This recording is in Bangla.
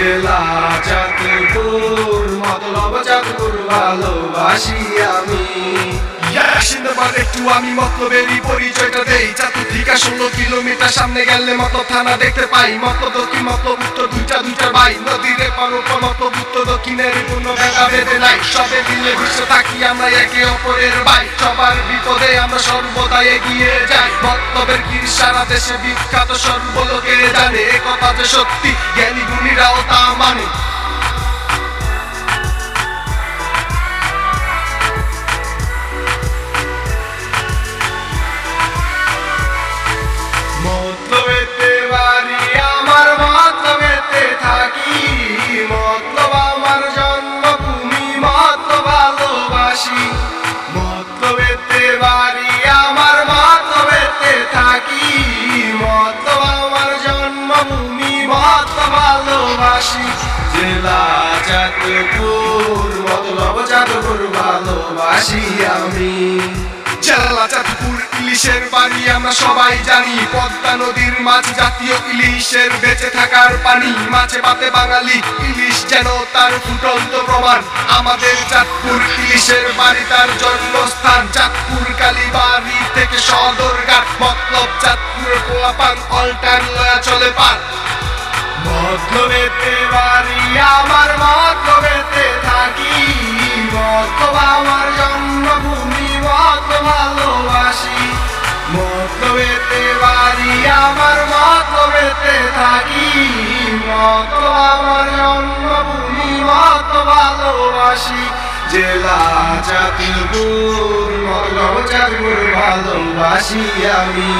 জেলা চাঁদপুর, মতলব চাঁদপুর ভালোবাসি আমি। একটু আমি মতলবেরই পরিচয়টা দেই। চাঁদপুর থেকে 16 কিলোমিটার সামনে গেলে মতলব থানা দেখতে পাই। মতলব দক্ষিণ মতলব উত্তর, দুইটার ভাই। নদীর এপার ওপার মতলব উত্তর দক্ষিণের কোনো ভেদা ভেদে নাই। সবে মিলে বিশ্ব থাকি আমরা একে অপরের ভাই। সবার বিপদে আমরা সর্বদা এগিয়ে যাই। মতলবের গির সারা দেশে বিখ্যাত, সর্বলোকে জানে। এ কথা যে সত্যি, জ্ঞানী গুণীরাও তা মানে। মতলবেতে বাড়ি আমার, মতলবেতে থাকি। মতলব আমার জন্মভূমি, মতলব ভালোবাসি। মতলবেতে বাড়ি আমার, মতলবেতে থাকি। মতলব আমার জন্মভূমি, মতলব ভালোবাসি। জেলা চাঁদপুর, মতলব চাঁদপুর ভালোবাসি আমি। জেলা চাঁদপুর, ইলিশের বাড়ি আমরা সবাই জানি। পদ্মা নদীর মাছ জাতীয় ইলিশের বেঁচে থাকার পানি। মাছে ভাতে বাঙালি, ইলিশ যেন তার ফুটন্ত প্রমাণ। আমাদের চাঁদপুর ইলিশের বাড়ি, তার জন্মস্থান। চাঁদপুর কালীবাড়ি থেকে সদরঘাট। মতলব চাঁদপুরের পোলাপান অল টাইম লয়া চলে পার। মতলবেতে বাড়ি আমার, মতলবেতে থাকি। মতলব আমার জন্মভূমি, মতলব ভালোবাসি। মতলবেতে বাড়ি আমার, মতলবেতে থাকি। মতলব আমার জন্মভূমি, মতলব ভালোবাসি। জেলা চাঁদপুর, মতলব চাঁদপুর ভালোবাসি আমি।